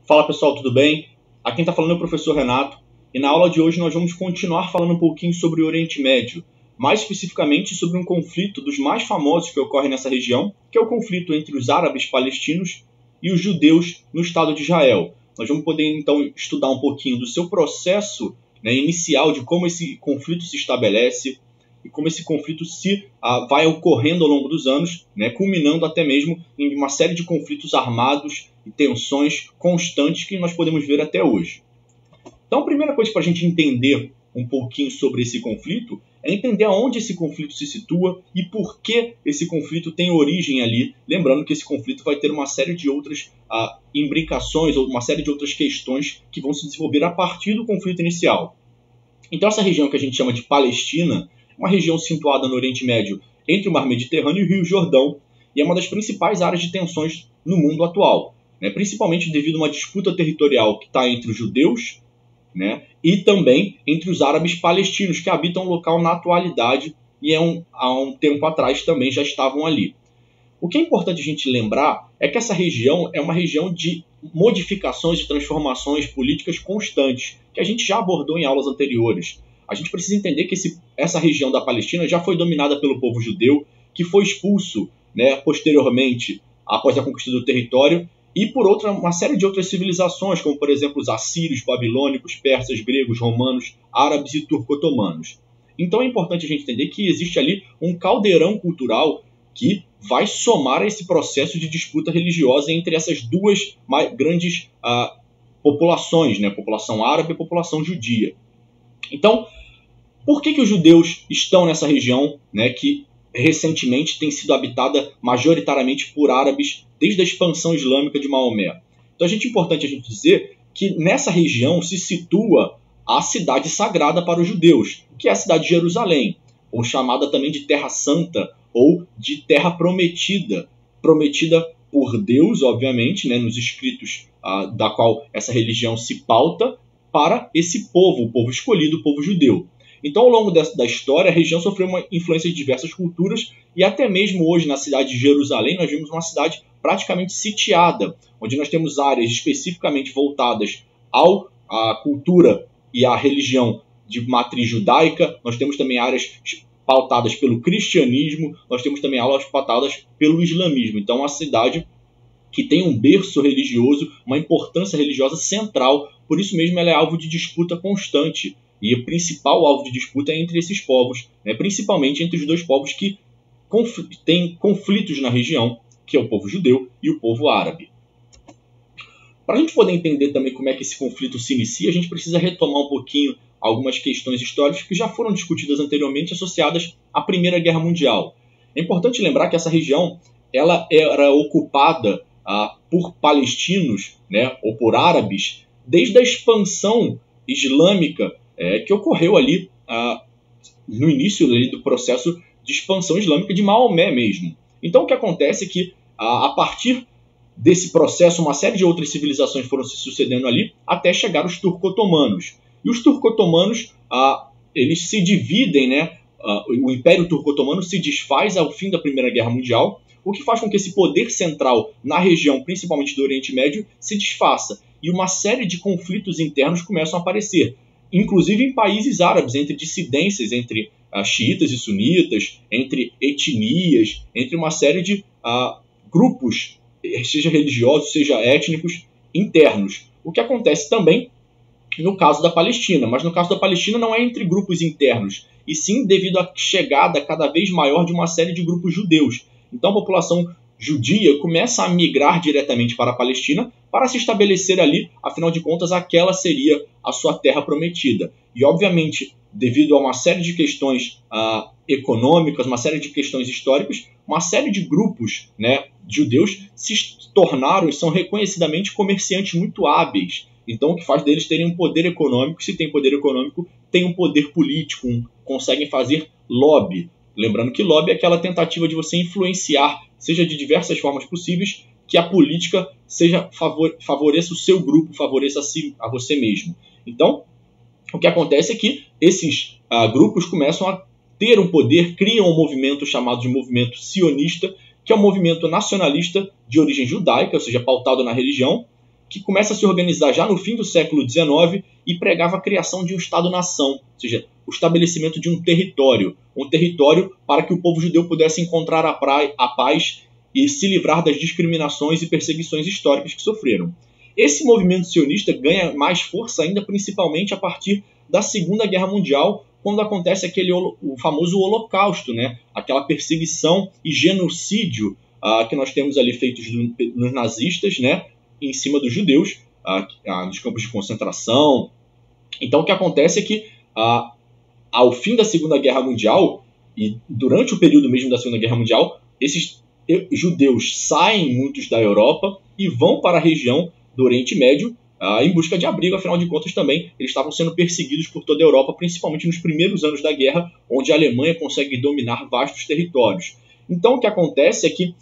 Fala pessoal, tudo bem? Aqui quem está falando é o professor Renato e na aula de hoje nós vamos continuar falando um pouquinho sobre o Oriente Médio, mais especificamente sobre um conflito dos mais famosos que ocorre nessa região, que é o conflito entre os árabes palestinos e os judeus no Estado de Israel. Nós vamos poder então estudar um pouquinho do seu processo inicial, de como esse conflito se estabelece e como esse conflito vai ocorrendo ao longo dos anos, culminando até mesmo em uma série de conflitos armados e tensões constantes que nós podemos ver até hoje. Então, a primeira coisa para a gente entender um pouquinho sobre esse conflito é entender aonde esse conflito se situa e por que esse conflito tem origem ali. Lembrando que esse conflito vai ter uma série de outras imbricações ou uma série de outras questões que vão se desenvolver a partir do conflito inicial. Então, essa região que a gente chama de Palestina, uma região situada no Oriente Médio entre o Mar Mediterrâneo e o Rio Jordão, e é uma das principais áreas de tensões no mundo atual, principalmente devido a uma disputa territorial que está entre os judeus e também entre os árabes palestinos, que habitam o local na atualidade e há um tempo atrás também já estavam ali. O que é importante a gente lembrar é que essa região é uma região de modificações e transformações políticas constantes, que a gente já abordou em aulas anteriores. A gente precisa entender que essa região da Palestina já foi dominada pelo povo judeu, que foi expulso posteriormente, após a conquista do território, e por uma série de outras civilizações, como por exemplo os assírios, babilônicos, persas, gregos, romanos, árabes e turco-otomanos. Então é importante a gente entender que existe ali um caldeirão cultural que vai somar a esse processo de disputa religiosa entre essas duas grandes populações, população árabe e população judia. Então, por que os judeus estão nessa região, que recentemente tem sido habitada majoritariamente por árabes desde a expansão islâmica de Maomé? Então, é importante a gente dizer que nessa região se situa a cidade sagrada para os judeus, que é a cidade de Jerusalém, ou chamada também de Terra Santa ou de Terra Prometida, prometida por Deus, obviamente, nos escritos da qual essa religião se pauta, para esse povo, o povo escolhido, o povo judeu. Então, ao longo da história, a região sofreu uma influência de diversas culturas e até mesmo hoje, na cidade de Jerusalém, nós vimos uma cidade praticamente sitiada, onde nós temos áreas especificamente voltadas à cultura e à religião de matriz judaica, nós temos também áreas pautadas pelo cristianismo, nós temos também áreas pautadas pelo islamismo. Então, é uma cidade que tem um berço religioso, uma importância religiosa central, por isso mesmo ela é alvo de disputa constante. E o principal alvo de disputa é entre esses povos, principalmente entre os dois povos que têm conflitos na região, que é o povo judeu e o povo árabe. Para a gente poder entender também como é que esse conflito se inicia, a gente precisa retomar um pouquinho algumas questões históricas que já foram discutidas anteriormente, associadas à Primeira Guerra Mundial. É importante lembrar que essa região ela era ocupada por palestinos, ou por árabes, desde a expansão islâmica que ocorreu ali no início do processo de expansão islâmica de Maomé mesmo. Então, o que acontece é que, a partir desse processo, uma série de outras civilizações foram se sucedendo ali, até chegar os turco-otomanos. E os turco-otomanos, eles se dividem, o Império Turco-Otomano se desfaz ao fim da Primeira Guerra Mundial, o que faz com que esse poder central na região, principalmente do Oriente Médio, se desfaça. E uma série de conflitos internos começam a aparecer, inclusive em países árabes, entre dissidências, entre xiitas e sunitas, entre etnias, entre uma série de grupos, seja religiosos, seja étnicos, internos. O que acontece também no caso da Palestina, mas no caso da Palestina não é entre grupos internos, e sim devido à chegada cada vez maior de uma série de grupos judeus. Então a população judia começa a migrar diretamente para a Palestina para se estabelecer ali, afinal de contas aquela seria a sua terra prometida. E obviamente, devido a uma série de questões econômicas, uma série de questões históricas, uma série de grupos judeus se tornaram e são reconhecidamente comerciantes muito hábeis. Então o que faz deles terem um poder econômico, se tem poder econômico, tem um poder político, conseguem fazer lobby. Lembrando que lobby é aquela tentativa de você influenciar, seja de diversas formas possíveis, que a política favoreça o seu grupo, favoreça a você mesmo. Então, o que acontece é que esses grupos começam a ter um poder, criam um movimento chamado de movimento sionista, que é um movimento nacionalista de origem judaica, ou seja, pautado na religião, que começa a se organizar já no fim do século XIX e pregava a criação de um Estado-nação, ou seja, o estabelecimento de um território para que o povo judeu pudesse encontrar a paz e se livrar das discriminações e perseguições históricas que sofreram. Esse movimento sionista ganha mais força ainda, principalmente a partir da Segunda Guerra Mundial, quando acontece o famoso Holocausto, né? Aquela perseguição e genocídio que nós temos ali feitos nos nazistas, né? Em cima dos judeus, nos campos de concentração. Então, o que acontece é que, ao fim da Segunda Guerra Mundial, e durante o período mesmo da Segunda Guerra Mundial, esses judeus saem muitos da Europa e vão para a região do Oriente Médio em busca de abrigo. Afinal de contas, também eles estavam sendo perseguidos por toda a Europa, principalmente nos primeiros anos da guerra, onde a Alemanha consegue dominar vastos territórios. Então, o que acontece é que,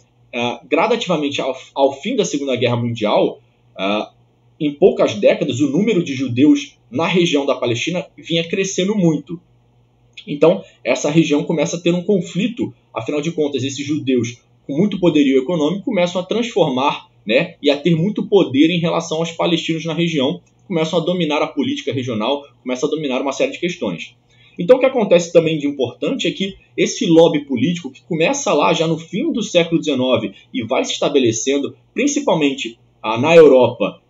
gradativamente, ao fim da Segunda Guerra Mundial, em poucas décadas, o número de judeus na região da Palestina vinha crescendo muito. Então, essa região começa a ter um conflito. Afinal de contas, esses judeus com muito poderio econômico começam a transformar, né, e a ter muito poder em relação aos palestinos na região, começam a dominar a política regional, começam a dominar uma série de questões. Então, o que acontece também de importante é que esse lobby político, que começa lá já no fim do século XIX e vai se estabelecendo, principalmente na Europa,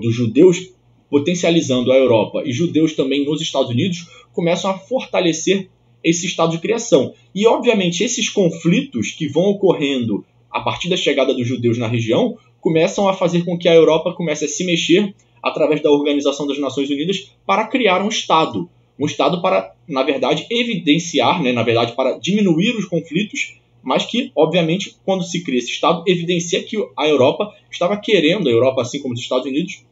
dos judeus potencializando a Europa e judeus também nos Estados Unidos, começam a fortalecer esse estado de criação. E, obviamente, esses conflitos que vão ocorrendo a partir da chegada dos judeus na região começam a fazer com que a Europa comece a se mexer através da Organização das Nações Unidas para criar um Estado. Um Estado para, na verdade, evidenciar, né, para diminuir os conflitos, mas que, obviamente, quando se cria esse Estado, evidencia que a Europa estava querendo, a Europa, assim como os Estados Unidos,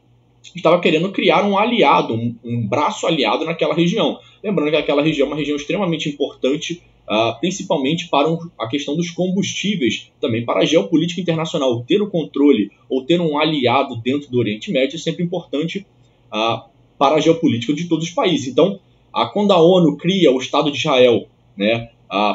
estava querendo criar um aliado, um braço aliado naquela região. Lembrando que aquela região é uma região extremamente importante, principalmente para a questão dos combustíveis, também para a geopolítica internacional. Ter o controle ou ter um aliado dentro do Oriente Médio é sempre importante para a geopolítica de todos os países. Então, quando a ONU cria o Estado de Israel, né,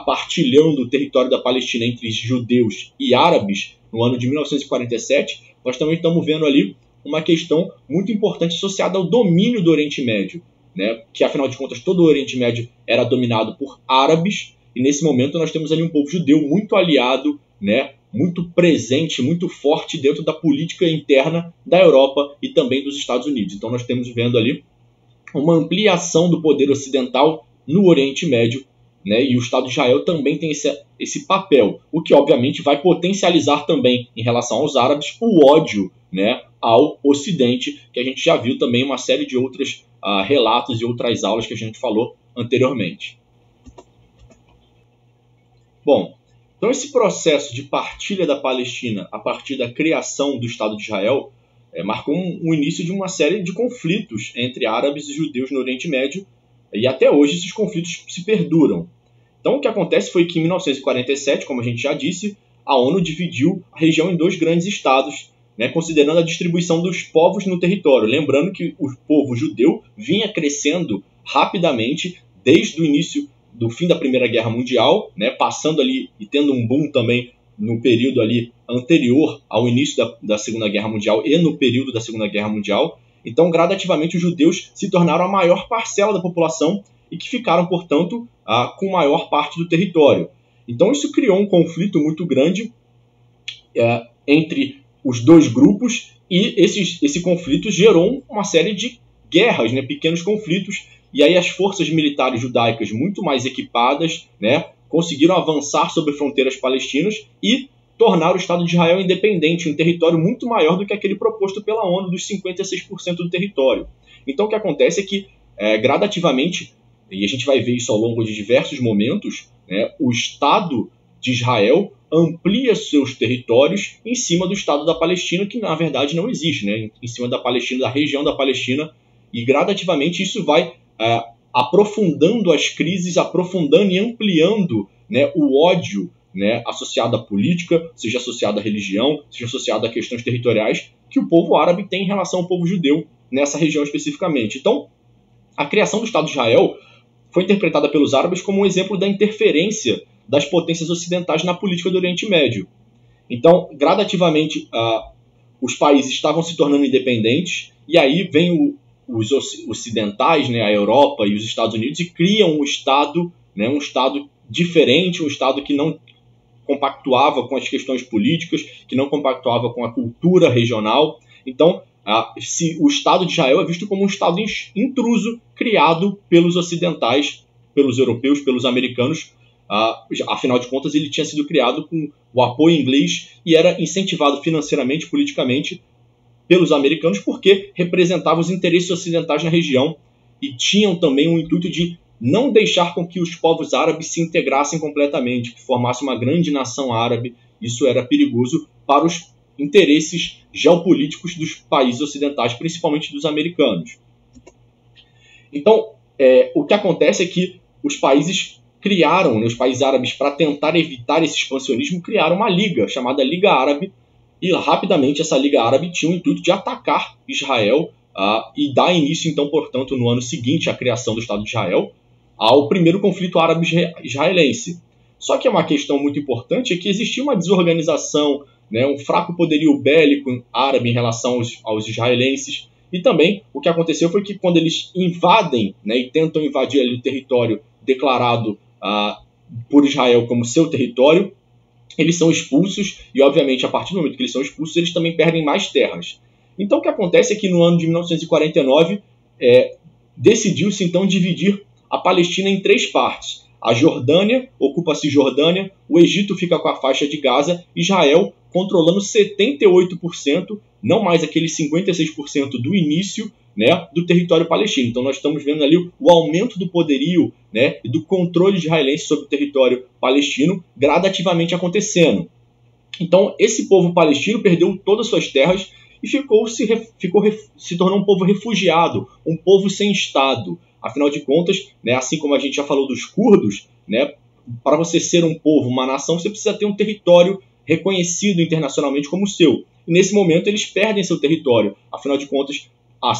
partilhando o território da Palestina entre judeus e árabes, no ano de 1947, nós também estamos vendo ali uma questão muito importante associada ao domínio do Oriente Médio, né, que, afinal de contas, todo o Oriente Médio era dominado por árabes, e nesse momento nós temos ali um povo judeu muito aliado, né, muito presente, muito forte dentro da política interna da Europa e também dos Estados Unidos. Então nós estamos vendo ali uma ampliação do poder ocidental no Oriente Médio, né, e o Estado de Israel também tem esse papel, o que obviamente vai potencializar também, em relação aos árabes, o ódio, né, ao Ocidente, que a gente já viu também uma série de outros relatos e outras aulas que a gente falou anteriormente. Bom, então esse processo de partilha da Palestina a partir da criação do Estado de Israel marcou um início de uma série de conflitos entre árabes e judeus no Oriente Médio, e até hoje esses conflitos se perduram. Então o que acontece foi que em 1947, como a gente já disse, a ONU dividiu a região em dois grandes estados, né, considerando a distribuição dos povos no território. Lembrando que o povo judeu vinha crescendo rapidamente desde o início do fim da Primeira Guerra Mundial, né, passando ali e tendo um boom também no período ali anterior ao início da Segunda Guerra Mundial e no período da Segunda Guerra Mundial. Então, gradativamente, os judeus se tornaram a maior parcela da população e que ficaram, portanto, com maior parte do território. Então, isso criou um conflito muito grande entre os dois grupos, e esse conflito gerou uma série de guerras, né, pequenos conflitos, e aí as forças militares judaicas muito mais equipadas, né, conseguiram avançar sobre fronteiras palestinas e tornar o Estado de Israel independente, um território muito maior do que aquele proposto pela ONU dos 56% do território. Então o que acontece é que, gradativamente, e a gente vai ver isso ao longo de diversos momentos, né, o Estado de Israel amplia seus territórios em cima do Estado da Palestina, que na verdade não existe, né, em cima da Palestina, da região da Palestina, e gradativamente isso vai aprofundando as crises, aprofundando e ampliando, né, o ódio, né, associado à política, seja associado à religião, seja associado a questões territoriais, que o povo árabe tem em relação ao povo judeu nessa região especificamente. Então, a criação do Estado de Israel foi interpretada pelos árabes como um exemplo da interferência das potências ocidentais na política do Oriente Médio. Então, gradativamente, os países estavam se tornando independentes, e aí vem os ocidentais, né, a Europa e os Estados Unidos, e criam um Estado, né, um Estado diferente, um Estado que não compactuava com as questões políticas, que não compactuava com a cultura regional. Então, o Estado de Israel é visto como um Estado intruso, criado pelos ocidentais, pelos europeus, pelos americanos. Afinal de contas, ele tinha sido criado com o apoio inglês e era incentivado financeiramente e politicamente pelos americanos, porque representava os interesses ocidentais na região e tinham também um intuito de não deixar com que os povos árabes se integrassem completamente, que formasse uma grande nação árabe. Isso era perigoso para os interesses geopolíticos dos países ocidentais, principalmente dos americanos. Então, o que acontece é que os países criaram, né, os países árabes, para tentar evitar esse expansionismo, criaram uma liga chamada Liga Árabe, e rapidamente essa Liga Árabe tinha o intuito de atacar Israel e dar início, então, portanto, no ano seguinte à criação do Estado de Israel, ao primeiro conflito árabe-israelense. Só que é uma questão muito importante, é que existia uma desorganização, né, um fraco poderio bélico árabe em relação aos israelenses, e também o que aconteceu foi que quando eles invadem, né, e tentam invadir ali o território declarado por Israel como seu território, eles são expulsos, e obviamente a partir do momento que eles são expulsos, eles também perdem mais terras. Então o que acontece é que no ano de 1949 decidiu-se então dividir a Palestina em 3 partes. A Jordânia ocupa a Cisjordânia, o Egito fica com a faixa de Gaza, Israel controlando 78%, não mais aqueles 56% do início, né, do território palestino. Então nós estamos vendo ali o aumento do poderio, né, e do controle israelense sobre o território palestino gradativamente acontecendo. Então esse povo palestino perdeu todas as suas terras e se tornou um povo refugiado, um povo sem Estado. Afinal de contas, né, assim como a gente já falou dos curdos, né, para você ser um povo, uma nação, você precisa ter um território reconhecido internacionalmente como seu. E nesse momento eles perdem seu território. Afinal de contas, a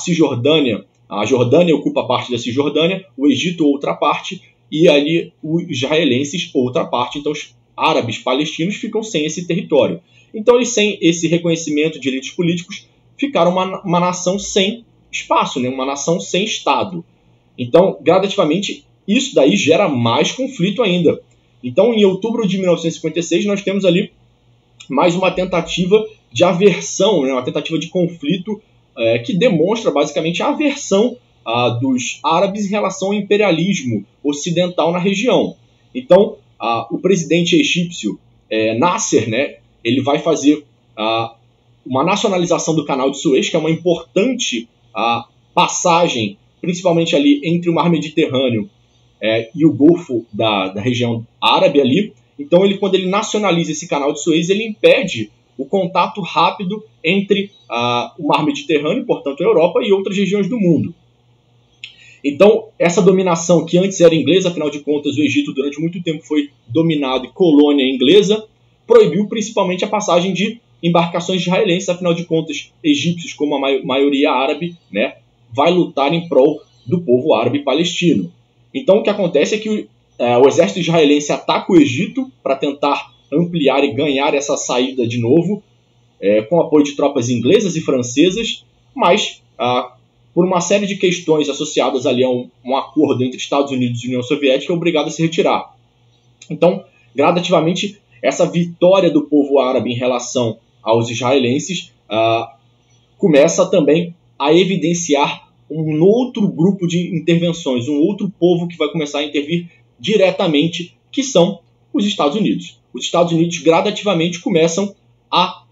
Jordânia ocupa parte da Cisjordânia, o Egito outra parte, e ali os israelenses outra parte. Então os árabes palestinos ficam sem esse território. Então eles, sem esse reconhecimento de direitos políticos, ficaram uma nação sem espaço, né, uma nação sem Estado. Então, gradativamente, isso daí gera mais conflito ainda. Então, em outubro de 1956, nós temos ali mais uma tentativa de aversão, né, uma tentativa de conflito que demonstra basicamente a aversão dos árabes em relação ao imperialismo ocidental na região. Então, o presidente egípcio Nasser, né, ele vai fazer uma nacionalização do Canal de Suez, que é uma importante passagem, principalmente ali entre o Mar Mediterrâneo e o Golfo da região árabe ali. Então, quando ele nacionaliza esse Canal de Suez, ele impede o contato rápido entre o Mar Mediterrâneo, portanto a Europa, e outras regiões do mundo. Então, essa dominação que antes era inglesa, afinal de contas o Egito durante muito tempo foi dominado e colônia inglesa, proibiu principalmente a passagem de embarcações israelenses, afinal de contas egípcios, como a maioria árabe, né, vai lutar em prol do povo árabe palestino. Então o que acontece é que o exército israelense ataca o Egito para tentar ampliar e ganhar essa saída de novo, com apoio de tropas inglesas e francesas, mas por uma série de questões associadas ali a um acordo entre Estados Unidos e União Soviética, é obrigado a se retirar. Então, gradativamente, essa vitória do povo árabe em relação aos israelenses começa também a evidenciar um outro grupo de intervenções, um outro povo que vai começar a intervir diretamente, que são os Estados Unidos. Os Estados Unidos gradativamente começam a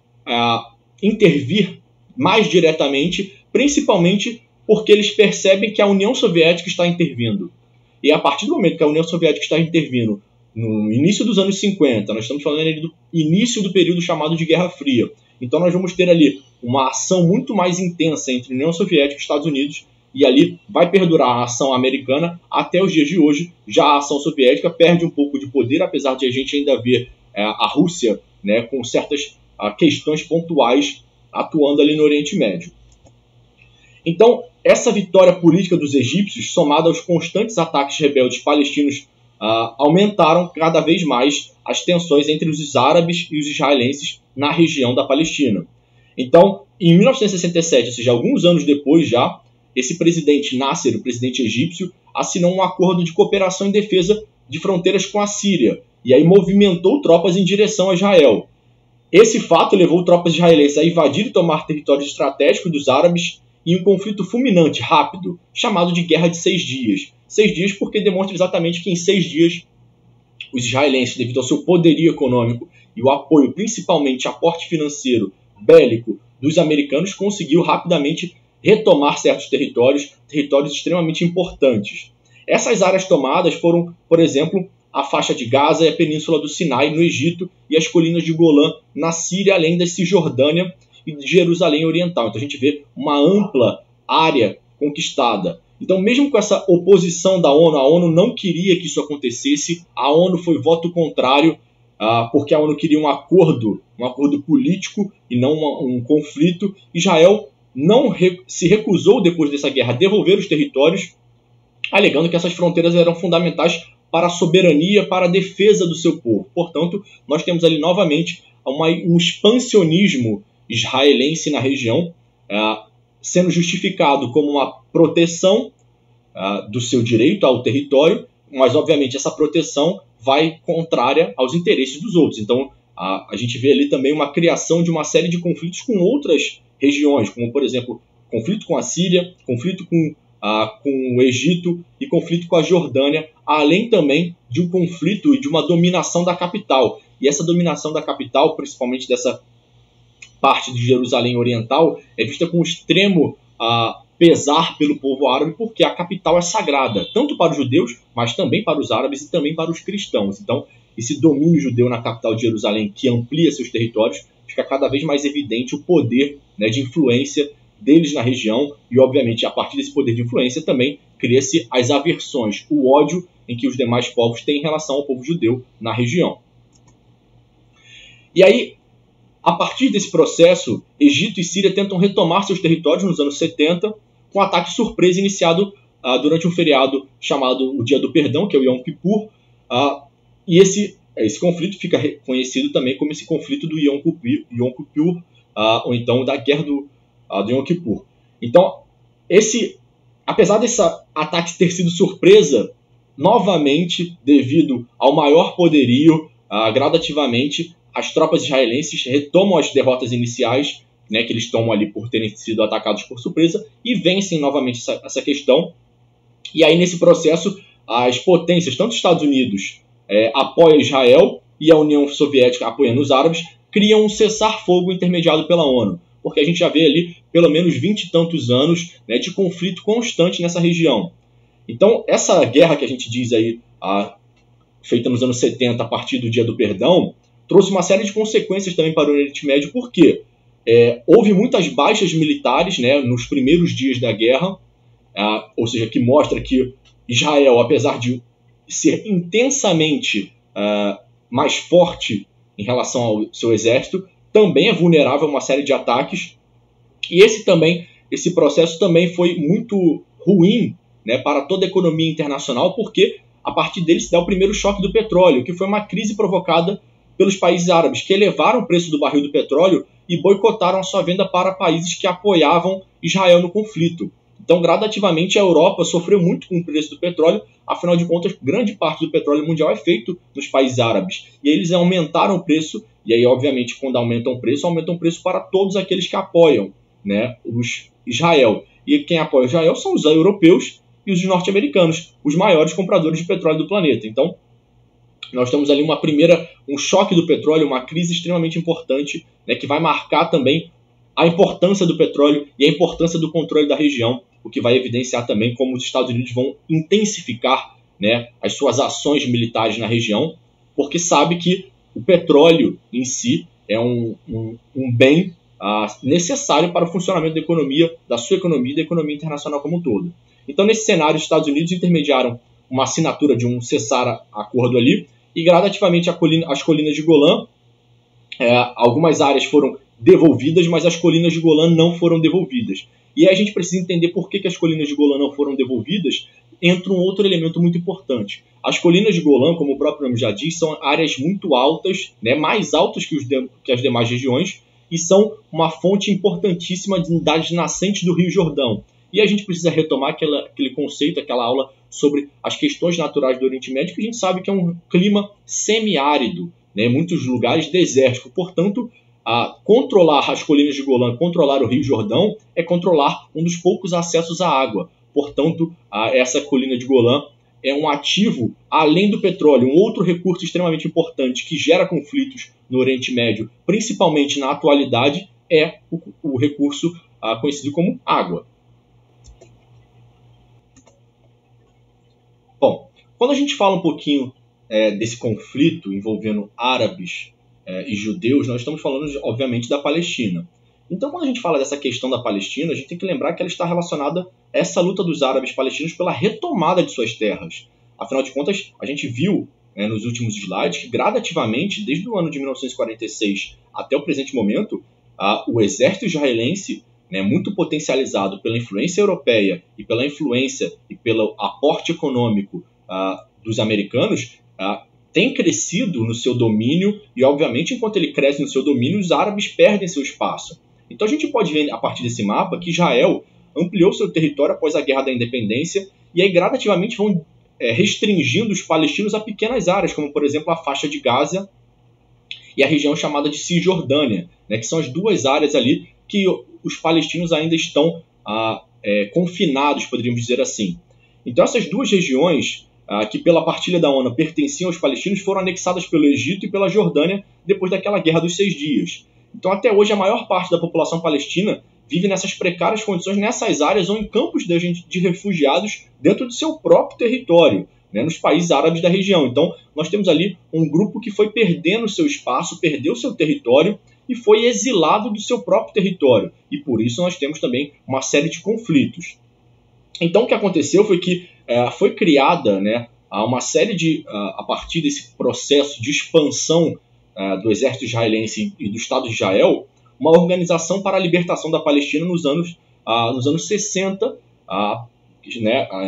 intervir mais diretamente, principalmente porque eles percebem que a União Soviética está intervindo. E a partir do momento que a União Soviética está intervindo no início dos anos 50, nós estamos falando ali do início do período chamado de Guerra Fria. Então nós vamos ter ali uma ação muito mais intensa entre União Soviética e Estados Unidos, e ali vai perdurar a ação americana até os dias de hoje. Já a ação soviética perde um pouco de poder, apesar de a gente ainda ver a Rússia, né, com certas questões pontuais atuando ali no Oriente Médio. Então, essa vitória política dos egípcios, somada aos constantes ataques rebeldes palestinos, aumentaram cada vez mais as tensões entre os árabes e os israelenses na região da Palestina. Então, em 1967, ou seja, alguns anos depois já, esse presidente Nasser, o presidente egípcio, assinou um acordo de cooperação em defesa de fronteiras com a Síria, e aí movimentou tropas em direção a Israel. Esse fato levou tropas israelenses a invadir e tomar territórios estratégicos dos árabes em um conflito fulminante, rápido, chamado de Guerra de 6 Dias. 6 dias porque demonstra exatamente que em 6 dias os israelenses, devido ao seu poderio econômico e o apoio, principalmente aporte financeiro, bélico, dos americanos, conseguiu rapidamente retomar certos territórios extremamente importantes. Essas áreas tomadas foram, por exemplo, a faixa de Gaza e a península do Sinai, no Egito, e as colinas de Golã, na Síria, além da Cisjordânia e de Jerusalém Oriental. Então a gente vê uma ampla área conquistada. Então, mesmo com essa oposição da ONU, a ONU não queria que isso acontecesse, a ONU foi voto contrário, porque a ONU queria um acordo político e não um conflito. Israel não se recusou, depois dessa guerra, a devolver os territórios, alegando que essas fronteiras eram fundamentais para a soberania, para a defesa do seu povo. Portanto, nós temos ali novamente um expansionismo israelense na região, sendo justificado como uma proteção do seu direito ao território, mas obviamente essa proteção vai contrária aos interesses dos outros. Então a gente vê ali também uma criação de uma série de conflitos com outras regiões, como por exemplo, conflito com a Síria, conflito com o Egito e conflito com a Jordânia, além também de um conflito e de uma dominação da capital. E essa dominação da capital, principalmente dessa parte de Jerusalém Oriental, é vista com extremo pesar pelo povo árabe, porque a capital é sagrada, tanto para os judeus, mas também para os árabes e também para os cristãos. Então, esse domínio judeu na capital de Jerusalém, que amplia seus territórios, fica cada vez mais evidente o poder, né, de influência deles na região, e obviamente a partir desse poder de influência também cria-se as aversões, o ódio em que os demais povos têm em relação ao povo judeu na região. E aí, a partir desse processo, Egito e Síria tentam retomar seus territórios nos anos 70, com um ataque surpresa iniciado durante um feriado chamado o Dia do Perdão, que é o Yom Kippur, e esse conflito fica conhecido também como esse conflito do Yom Kippur, ou então da Guerra do Yom Kippur. Então, apesar desse ataque ter sido surpresa, novamente, devido ao maior poderio, gradativamente, as tropas israelenses retomam as derrotas iniciais, né, que eles tomam ali por terem sido atacados por surpresa, e vencem novamente essa questão. E aí, nesse processo, as potências, tanto os Estados Unidos apoiam Israel e a União Soviética apoiando os árabes, criam um cessar-fogo intermediado pela ONU, porque a gente já vê ali pelo menos 20 e tantos anos, né, de conflito constante nessa região. Então, essa guerra que a gente diz aí, feita nos anos 70, a partir do Dia do Perdão, trouxe uma série de consequências também para o Oriente Médio, porque houve muitas baixas militares, né, nos primeiros dias da guerra, ou seja, que mostra que Israel, apesar de ser intensamente mais forte em relação ao seu exército, também é vulnerável a uma série de ataques. E esse processo também foi muito ruim, né, para toda a economia internacional, porque a partir dele se dá o primeiro choque do petróleo, que foi uma crise provocada pelos países árabes, que elevaram o preço do barril do petróleo e boicotaram a sua venda para países que apoiavam Israel no conflito. Então, gradativamente, a Europa sofreu muito com o preço do petróleo, afinal de contas, grande parte do petróleo mundial é feito nos países árabes. E aí eles aumentaram o preço, e aí, obviamente, quando aumentam o preço para todos aqueles que apoiam, né, Israel. E quem apoia Israel são os europeus e os norte-americanos, os maiores compradores de petróleo do planeta. Então, nós temos ali um choque do petróleo, uma crise extremamente importante, né, que vai marcar também a importância do petróleo e a importância do controle da região, o que vai evidenciar também como os Estados Unidos vão intensificar, né, as suas ações militares na região, porque sabe que o petróleo em si é um bem necessário para o funcionamento da economia, da sua economia e da economia internacional como um todo. Então, nesse cenário, os Estados Unidos intermediaram uma assinatura de um cessar-acordo ali, e gradativamente as colinas de Golã, algumas áreas foram devolvidas, mas as colinas de Golã não foram devolvidas. E aí a gente precisa entender por que as colinas de Golã não foram devolvidas. Entra um outro elemento muito importante. As colinas de Golã, como o próprio nome já diz, são áreas muito altas, né, mais altas que as demais regiões, e são uma fonte importantíssima das nascentes do Rio Jordão. E a gente precisa retomar aquele conceito, aquela aula sobre as questões naturais do Oriente Médio, que a gente sabe que é um clima semiárido, né? Em muitos lugares desértico. Portanto, controlar as colinas de Golã, controlar o Rio Jordão, é controlar um dos poucos acessos à água. Portanto, essa colina de Golã é um ativo além do petróleo, um outro recurso extremamente importante que gera conflitos no Oriente Médio, principalmente na atualidade, é o recurso conhecido como água. Bom, quando a gente fala um pouquinho desse conflito envolvendo árabes e judeus, nós estamos falando, obviamente, da Palestina. Então, quando a gente fala dessa questão da Palestina, a gente tem que lembrar que ela está relacionada a essa luta dos árabes palestinos pela retomada de suas terras. Afinal de contas, a gente viu nos últimos slides que gradativamente, desde o ano de 1946 até o presente momento, o exército israelense, muito potencializado pela influência europeia e pela influência e pelo aporte econômico dos americanos, tem crescido no seu domínio e, obviamente, enquanto ele cresce no seu domínio, os árabes perdem seu espaço. Então a gente pode ver, a partir desse mapa, que Israel ampliou seu território após a Guerra da Independência e aí gradativamente vão restringindo os palestinos a pequenas áreas, como, por exemplo, a faixa de Gaza e a região chamada de Cisjordânia, que são as duas áreas ali que os palestinos ainda estão confinados, poderíamos dizer assim. Então essas duas regiões, que pela partilha da ONU pertenciam aos palestinos, foram anexadas pelo Egito e pela Jordânia depois daquela Guerra dos 6 Dias. Então até hoje a maior parte da população palestina vive nessas precárias condições, nessas áreas ou em campos de refugiados dentro do seu próprio território, nos países árabes da região. Então nós temos ali um grupo que foi perdendo seu espaço, perdeu seu território e foi exilado do seu próprio território. E por isso nós temos também uma série de conflitos. Então o que aconteceu foi que foi criada uma série de, a partir desse processo de expansão do exército israelense e do Estado de Israel, uma organização para a libertação da Palestina nos anos 60,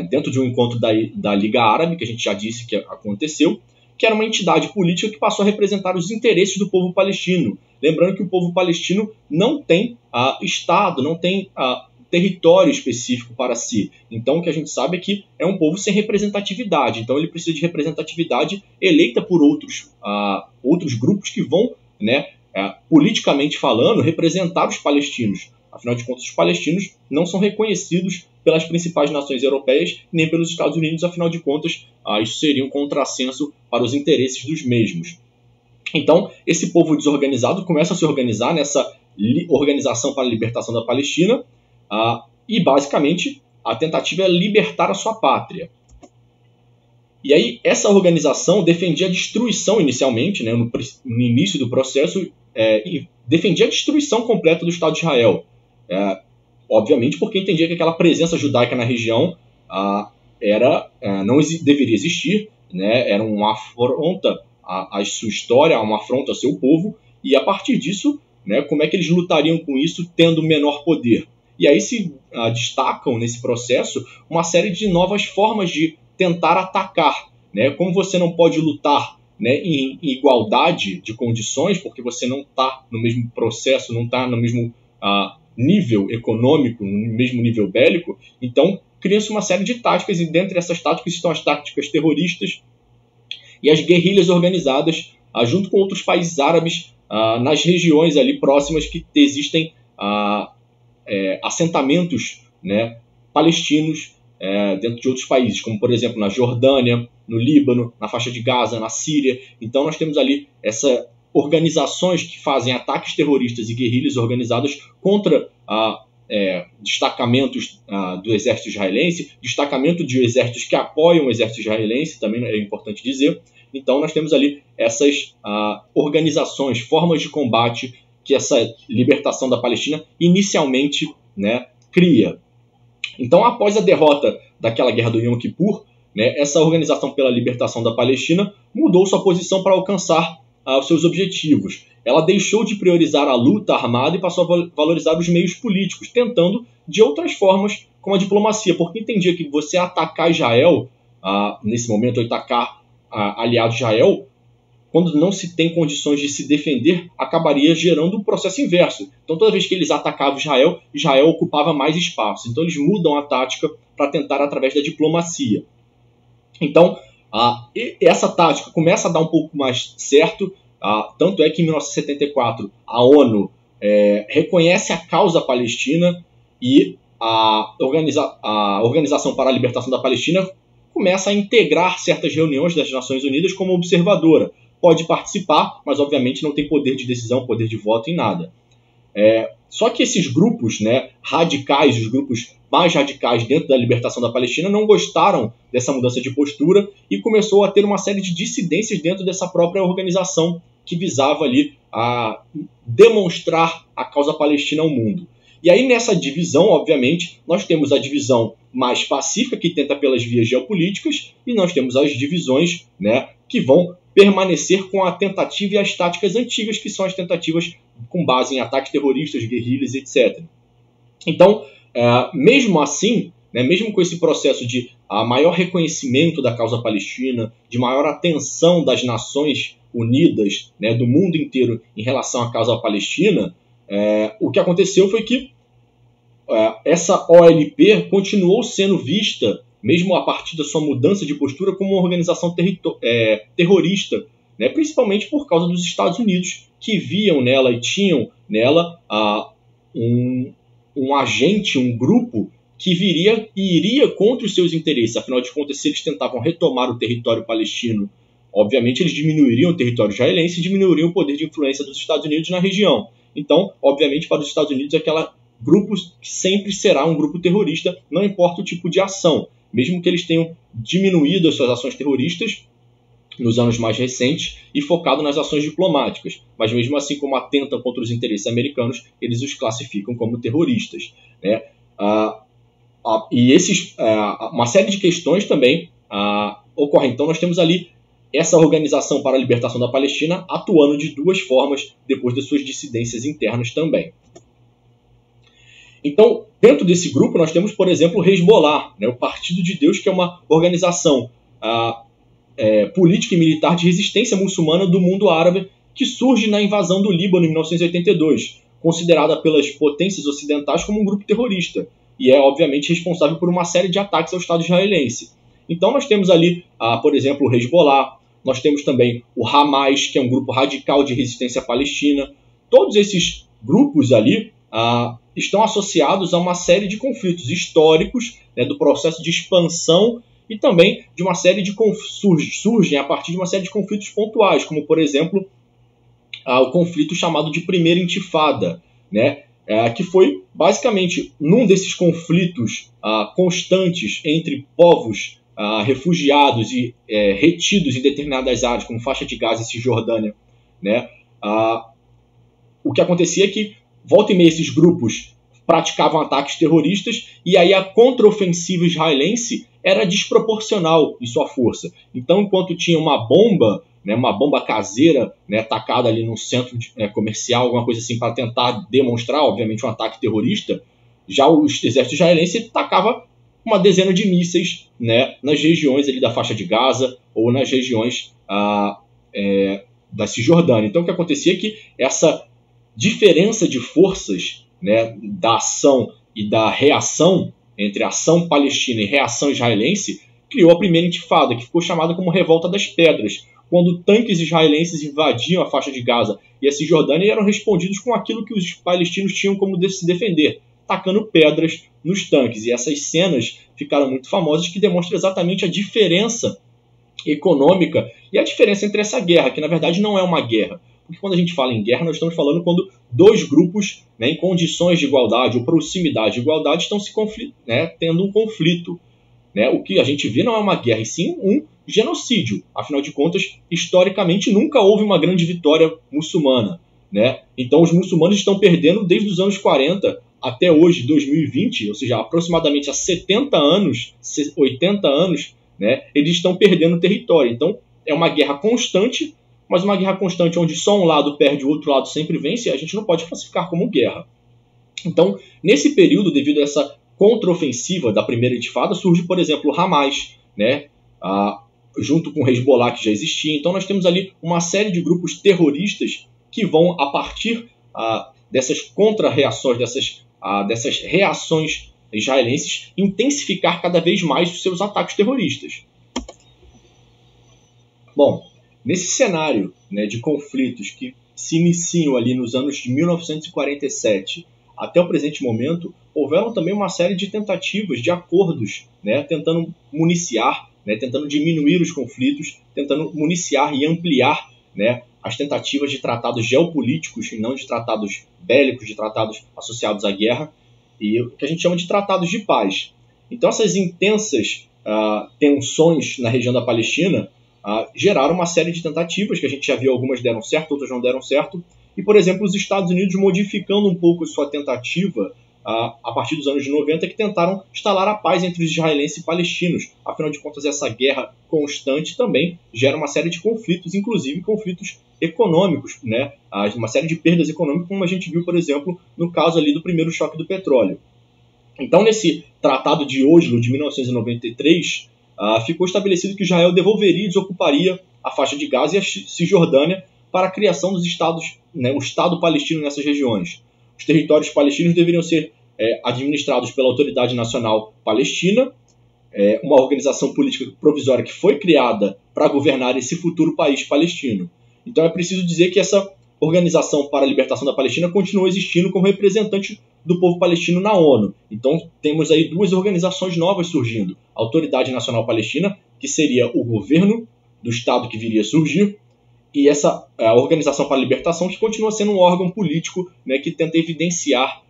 dentro de um encontro da Liga Árabe, que a gente já disse que aconteceu, que era uma entidade política que passou a representar os interesses do povo palestino. Lembrando que o povo palestino não tem Estado, não tem território específico para si. Então o que a gente sabe é que é um povo sem representatividade. Então ele precisa de representatividade eleita por outros grupos que vão, politicamente falando, representar os palestinos. Afinal de contas, os palestinos não são reconhecidos pelas principais nações europeias nem pelos Estados Unidos. Afinal de contas, isso seria um contrassenso para os interesses dos mesmos. Então, esse povo desorganizado começa a se organizar nessa Organização para a Libertação da Palestina, e, basicamente, a tentativa é libertar a sua pátria. E aí, essa organização defendia a destruição inicialmente, no início do processo, defendia a destruição completa do Estado de Israel. Obviamente porque entendia que aquela presença judaica na região não deveria existir, era uma afronta à sua história, uma afronta ao seu povo, e a partir disso, como é que eles lutariam com isso tendo menor poder? E aí se destacam nesse processo uma série de novas formas de tentar atacar. Como você não pode lutar em igualdade de condições, porque você não está no mesmo processo, não está no mesmo nível econômico, no mesmo nível bélico, então cria-se uma série de táticas, e dentre essas táticas estão as táticas terroristas e as guerrilhas organizadas, junto com outros países árabes, nas regiões ali próximas que existem assentamentos palestinos dentro de outros países, como por exemplo na Jordânia, no Líbano, na faixa de Gaza, na Síria. Então nós temos ali essas organizações que fazem ataques terroristas e guerrilhas organizadas contra destacamentos do exército israelense, destacamento de exércitos que apoiam o exército israelense, também é importante dizer. Então nós temos ali essas organizações, formas de combate que essa libertação da Palestina inicialmente cria. Então, após a derrota daquela guerra do Yom Kippur, essa organização pela libertação da Palestina mudou sua posição para alcançar os seus objetivos. Ela deixou de priorizar a luta armada e passou a valorizar os meios políticos, tentando de outras formas, como a diplomacia, porque entendia que você atacar Israel, nesse momento atacar aliado de Israel, quando não se tem condições de se defender, acabaria gerando um processo inverso. Então, toda vez que eles atacavam Israel, Israel ocupava mais espaço. Então, eles mudam a tática para tentar através da diplomacia. Então, essa tática começa a dar um pouco mais certo, tanto é que em 1974 a ONU reconhece a causa palestina e a Organização para a Libertação da Palestina começa a integrar certas reuniões das Nações Unidas como observadora. Pode participar, mas obviamente não tem poder de decisão, poder de voto em nada. Só que esses grupos, né, radicais, os grupos mais radicais dentro da libertação da Palestina, não gostaram dessa mudança de postura e começou a ter uma série de dissidências dentro dessa própria organização que visava ali a demonstrar a causa palestina ao mundo. E aí nessa divisão, obviamente, nós temos a divisão mais pacífica, que tenta pelas vias geopolíticas, e nós temos as divisões, né, que vão permanecer com a tentativa e as táticas antigas, que são as tentativas com base em ataques terroristas, guerrilhas, etc. Então, mesmo assim, né, mesmo com esse processo de maior reconhecimento da causa palestina, de maior atenção das Nações Unidas, né, do mundo inteiro em relação à causa palestina, o que aconteceu foi que essa OLP continuou sendo vista, mesmo a partir da sua mudança de postura, como uma organização terrorista, né, principalmente por causa dos Estados Unidos, que viam nela e tinham nela um agente, um grupo que viria e iria contra os seus interesses. Afinal de contas, se eles tentavam retomar o território palestino, obviamente eles diminuiriam o território israelense e diminuiriam o poder de influência dos Estados Unidos na região. Então, obviamente, para os Estados Unidos, aquele grupo sempre será um grupo terrorista, não importa o tipo de ação. Mesmo que eles tenham diminuído as suas ações terroristas nos anos mais recentes e focado nas ações diplomáticas. Mas mesmo assim, como atentam contra os interesses americanos, eles os classificam como terroristas, né? E uma série de questões também ocorrem. Então, nós temos ali essa Organização para a Libertação da Palestina atuando de duas formas depois das suas dissidências internas também. Então, dentro desse grupo, nós temos, por exemplo, o Hezbollah, né, o Partido de Deus, que é uma organização política e militar de resistência muçulmana do mundo árabe, que surge na invasão do Líbano em 1982, considerada pelas potências ocidentais como um grupo terrorista, e é, obviamente, responsável por uma série de ataques ao Estado israelense. Então, nós temos ali, por exemplo, o Hezbollah, nós temos também o Hamas, que é um grupo radical de resistência palestina. Todos esses grupos ali estão associados a uma série de conflitos históricos, né, do processo de expansão e também de uma série de surgem a partir de uma série de conflitos pontuais, como, por exemplo, o conflito chamado de Primeira Intifada, né, que foi basicamente num desses conflitos constantes entre povos refugiados e retidos em determinadas áreas, como faixa de Gaza e Cisjordânia, né, o que acontecia é que volta e meia esses grupos praticavam ataques terroristas e aí a contraofensiva israelense era desproporcional em sua força. Então, enquanto tinha uma bomba caseira, né, atacada ali num centro comercial, alguma coisa assim, para tentar demonstrar, obviamente, um ataque terrorista, já o exército israelense tacava uma dezena de mísseis, né, nas regiões ali da faixa de Gaza ou nas regiões da Cisjordânia. Então, o que acontecia é que essa diferença de forças, né, da ação e da reação, entre ação palestina e reação israelense, criou a Primeira Intifada, que ficou chamada como Revolta das Pedras, quando tanques israelenses invadiam a faixa de Gaza e a Cisjordânia e eram respondidos com aquilo que os palestinos tinham como de se defender, tacando pedras nos tanques. E essas cenas ficaram muito famosas, que demonstram exatamente a diferença econômica e a diferença entre essa guerra, que na verdade não é uma guerra. Porque quando a gente fala em guerra, nós estamos falando quando dois grupos, né, em condições de igualdade ou proximidade de igualdade estão tendo um conflito. Né? O que a gente vê não é uma guerra, e sim um genocídio. Afinal de contas, historicamente, nunca houve uma grande vitória muçulmana. Né? Então, os muçulmanos estão perdendo desde os anos 40 até hoje, 2020, ou seja, aproximadamente há 70 anos, 80 anos, né, eles estão perdendo território. Então, é uma guerra constante, mas uma guerra constante onde só um lado perde e o outro lado sempre vence, a gente não pode classificar como guerra. Então, nesse período, devido a essa contraofensiva da Primeira Intifada, surge, por exemplo, o Hamas, né? junto com o Hezbollah, que já existia. Então nós temos ali uma série de grupos terroristas que vão, a partir dessas contra-reações, dessas reações israelenses, intensificar cada vez mais os seus ataques terroristas. Bom, nesse cenário, né, de conflitos que se iniciam ali nos anos de 1947 até o presente momento, houveram também uma série de tentativas de acordos, né, tentando municiar, né, tentando diminuir os conflitos, tentando municiar e ampliar, né, as tentativas de tratados geopolíticos e não de tratados bélicos, de tratados associados à guerra, e o que a gente chama de tratados de paz. Então essas intensas tensões na região da Palestina geraram uma série de tentativas, que a gente já viu, algumas deram certo, outras não deram certo, e, por exemplo, os Estados Unidos modificando um pouco sua tentativa a partir dos anos 90, que tentaram instalar a paz entre os israelenses e palestinos. Afinal de contas, essa guerra constante também gera uma série de conflitos, inclusive conflitos econômicos, né? Uma série de perdas econômicas, como a gente viu, por exemplo, no caso ali do primeiro choque do petróleo. Então, nesse Tratado de Oslo, de 1993, ficou estabelecido que Israel devolveria e desocuparia a faixa de Gaza e a Cisjordânia para a criação dos estados, né, o Estado palestino nessas regiões. Os territórios palestinos deveriam ser administrados pela Autoridade Nacional Palestina, uma organização política provisória que foi criada para governar esse futuro país palestino. Então é preciso dizer que essa Organização para a Libertação da Palestina continua existindo como representante do povo palestino na ONU. Então temos aí duas organizações novas surgindo. A Autoridade Nacional Palestina, que seria o governo do Estado que viria a surgir, e a Organização para a Libertação, que continua sendo um órgão político, né, que tenta evidenciar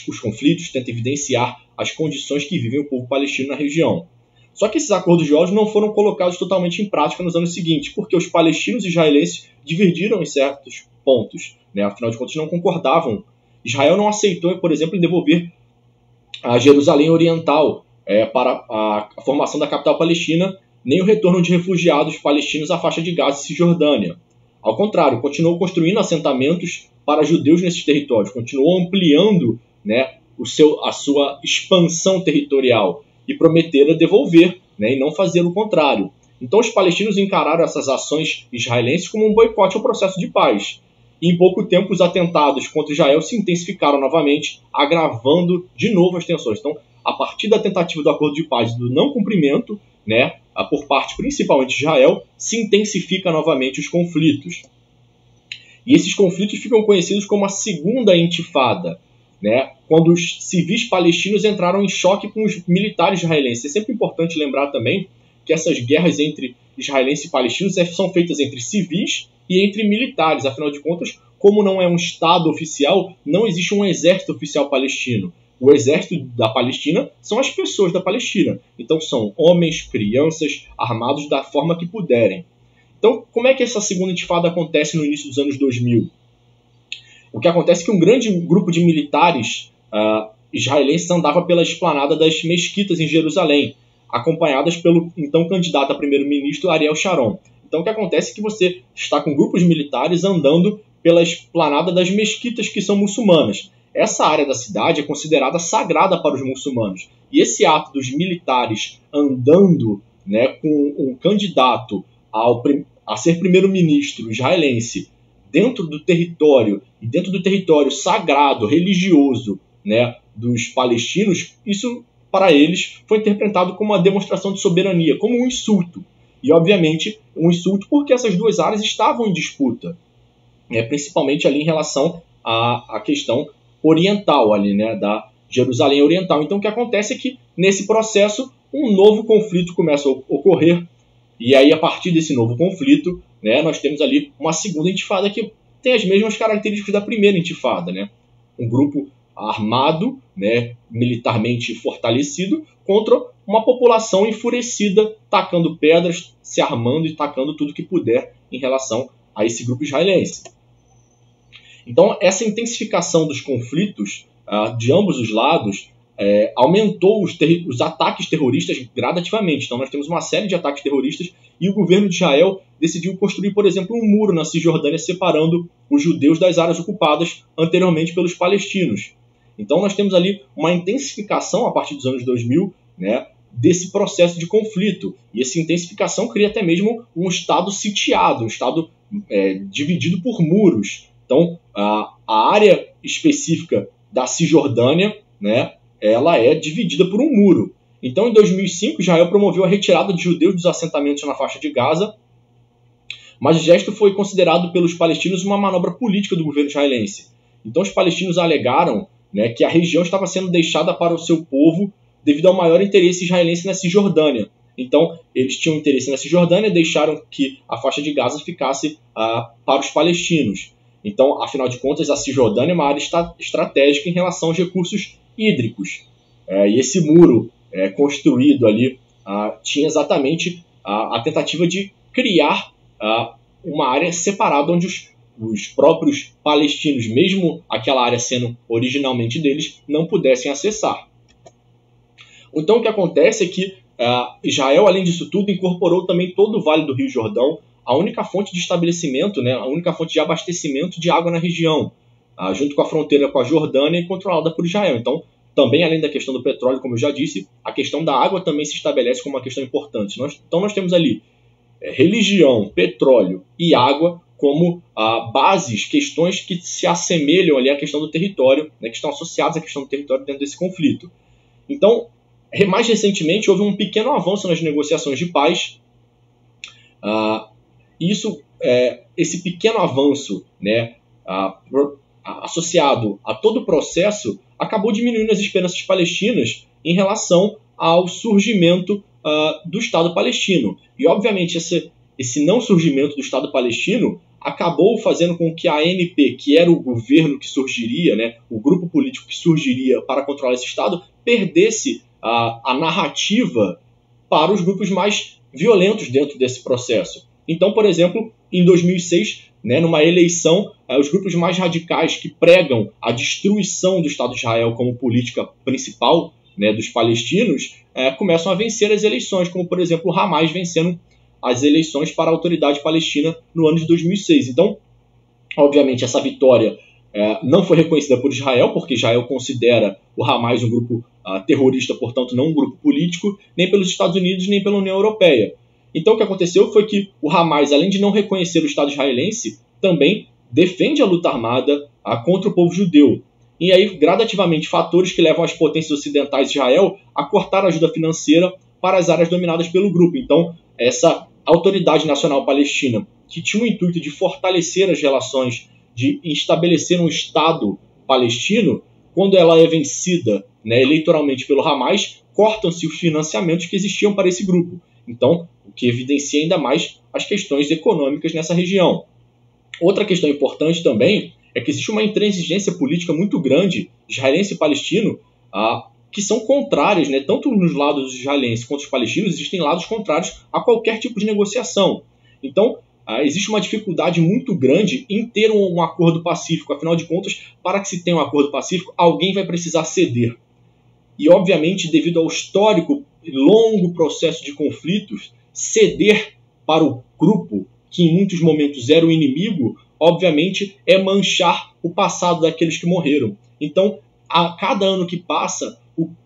os conflitos, tenta evidenciar as condições que vive o povo palestino na região. Só que esses acordos de Oslo não foram colocados totalmente em prática nos anos seguintes, porque os palestinos e israelenses divergiram em certos pontos, né? Afinal de contas, não concordavam. Israel não aceitou, por exemplo, devolver a Jerusalém Oriental para a formação da capital palestina, nem o retorno de refugiados palestinos à faixa de Gaza e Cisjordânia. Ao contrário, continuou construindo assentamentos para judeus nesses territórios, continuou ampliando, né, a sua expansão territorial e prometeram devolver, né, e não fazer o contrário. Então os palestinos encararam essas ações israelenses como um boicote ao processo de paz. E em pouco tempo os atentados contra Israel se intensificaram novamente, agravando de novo as tensões. Então, a partir da tentativa do acordo de paz e do não cumprimento, né, por parte principalmente de Israel, se intensifica novamente os conflitos. E esses conflitos ficam conhecidos como a Segunda Intifada, né, quando os civis palestinos entraram em choque com os militares israelenses. É sempre importante lembrar também que essas guerras entre israelenses e palestinos são feitas entre civis e entre militares. Afinal de contas, como não é um Estado oficial, não existe um exército oficial palestino. O exército da Palestina são as pessoas da Palestina. Então são homens, crianças, armados da forma que puderem. Então, como é que essa segunda intifada acontece no início dos anos 2000? O que acontece é que um grande grupo de militares israelenses andava pela esplanada das mesquitas em Jerusalém, acompanhadas pelo então candidato a primeiro-ministro Ariel Sharon. Então o que acontece é que você está com grupos militares andando pela esplanada das mesquitas que são muçulmanas. Essa área da cidade é considerada sagrada para os muçulmanos. E esse ato dos militares andando, né, com um candidato a ser primeiro-ministro israelense dentro do território, e dentro do território sagrado, religioso, né, dos palestinos, isso para eles foi interpretado como uma demonstração de soberania, como um insulto. E, obviamente, um insulto porque essas duas áreas estavam em disputa, né, principalmente ali em relação à questão oriental, ali, né, da Jerusalém Oriental. Então, o que acontece é que, nesse processo, um novo conflito começa a ocorrer, e aí, a partir desse novo conflito, né, nós temos ali uma segunda intifada que tem as mesmas características da primeira intifada, né? Um grupo armado, né, militarmente fortalecido, contra uma população enfurecida, tacando pedras, se armando e tacando tudo que puder em relação a esse grupo israelense. Então, essa intensificação dos conflitos de ambos os lados aumentou os ataques terroristas gradativamente. Então, nós temos uma série de ataques terroristas e o governo de Israel decidiu construir, por exemplo, um muro na Cisjordânia separando os judeus das áreas ocupadas anteriormente pelos palestinos. Então, nós temos ali uma intensificação a partir dos anos 2000, né, desse processo de conflito. E essa intensificação cria até mesmo um estado sitiado, um estado dividido por muros. Então, a área específica da Cisjordânia, né, ela é dividida por um muro. Então, em 2005, Israel promoveu a retirada de judeus dos assentamentos na faixa de Gaza, mas o gesto foi considerado pelos palestinos uma manobra política do governo israelense. Então, os palestinos alegaram, né, que a região estava sendo deixada para o seu povo devido ao maior interesse israelense na Cisjordânia. Então, eles tinham interesse na Cisjordânia e deixaram que a faixa de Gaza ficasse para os palestinos. Então, afinal de contas, a Cisjordânia é uma área estratégica em relação aos recursos hídricos. E esse muro construído ali tinha exatamente a tentativa de criar uma área separada onde os próprios palestinos, mesmo aquela área sendo originalmente deles, não pudessem acessar. Então, o que acontece é que Israel, além disso tudo, incorporou também todo o Vale do Rio Jordão, a única fonte de estabelecimento, né, a única fonte de abastecimento de água na região, junto com a fronteira com a Jordânia e controlada por Israel. Então, também, além da questão do petróleo, como eu já disse, a questão da água também se estabelece como uma questão importante. Então, nós temos ali religião, petróleo e água como bases, questões que se assemelham ali à questão do território, né, que estão associadas à questão do território dentro desse conflito. Então, mais recentemente, houve um pequeno avanço nas negociações de paz. Esse pequeno avanço, né, associado a todo o processo, acabou diminuindo as esperanças palestinas em relação ao surgimento do Estado palestino. E, obviamente, esse não surgimento do Estado palestino acabou fazendo com que a ANP, que era o governo que surgiria, né, o grupo político que surgiria para controlar esse Estado, perdesse a narrativa para os grupos mais violentos dentro desse processo. Então, por exemplo, em 2006, né, numa eleição, os grupos mais radicais que pregam a destruição do Estado de Israel como política principal, né, dos palestinos, começam a vencer as eleições, como, por exemplo, o Hamas vencendo as eleições para a autoridade palestina no ano de 2006. Então, obviamente, essa vitória não foi reconhecida por Israel, porque Israel considera o Hamas um grupo terrorista, portanto, não um grupo político, nem pelos Estados Unidos, nem pela União Europeia. Então, o que aconteceu foi que o Hamas, além de não reconhecer o Estado israelense, também defende a luta armada contra o povo judeu. E aí, gradativamente, fatores que levam as potências ocidentais de Israel a cortar a ajuda financeira para as áreas dominadas pelo grupo. Então, essa autoridade nacional palestina, que tinha o intuito de fortalecer as relações, de estabelecer um Estado palestino, quando ela é vencida, né, eleitoralmente pelo Hamas, cortam-se os financiamentos que existiam para esse grupo. Então, o que evidencia ainda mais as questões econômicas nessa região. Outra questão importante também é que existe uma intransigência política muito grande, israelense e palestino, que são contrárias, né? Tanto nos lados israelenses quanto os palestinos, existem lados contrários a qualquer tipo de negociação. Então, existe uma dificuldade muito grande em ter um acordo pacífico. Afinal de contas, para que se tenha um acordo pacífico, alguém vai precisar ceder. E, obviamente, devido ao histórico e longo processo de conflitos, ceder para o grupo, que em muitos momentos era o inimigo, obviamente, é manchar o passado daqueles que morreram. Então, a cada ano que passa,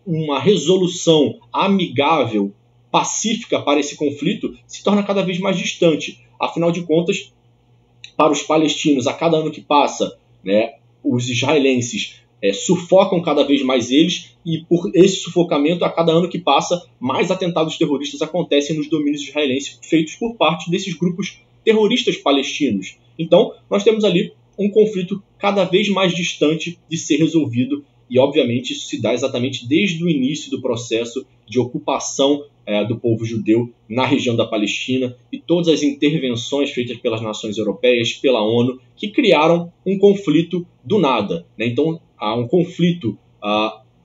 uma resolução amigável, pacífica para esse conflito se torna cada vez mais distante. Afinal de contas, para os palestinos, a cada ano que passa, né, os israelenses sufocam cada vez mais eles, e por esse sufocamento, a cada ano que passa, mais atentados terroristas acontecem nos domínios israelenses, feitos por parte desses grupos terroristas palestinos. Então, nós temos ali um conflito cada vez mais distante de ser resolvido, e, obviamente, isso se dá exatamente desde o início do processo de ocupação do povo judeu na região da Palestina e todas as intervenções feitas pelas nações europeias, pela ONU, que criaram um conflito do nada, né? Então, um conflito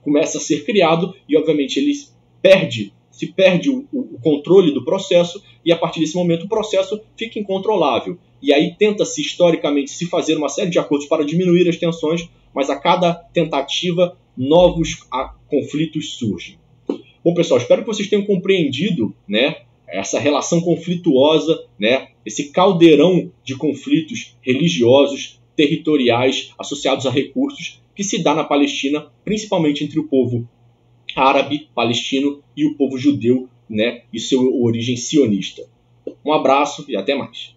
começa a ser criado e, obviamente, ele se perde o controle do processo e, a partir desse momento, o processo fica incontrolável. E aí tenta-se, historicamente, se fazer uma série de acordos para diminuir as tensões, mas a cada tentativa, novos conflitos surgem. Bom, pessoal, espero que vocês tenham compreendido, né, essa relação conflituosa, né, esse caldeirão de conflitos religiosos, territoriais, associados a recursos, que se dá na Palestina, principalmente entre o povo árabe, palestino e o povo judeu, né, e sua origem sionista. Um abraço e até mais.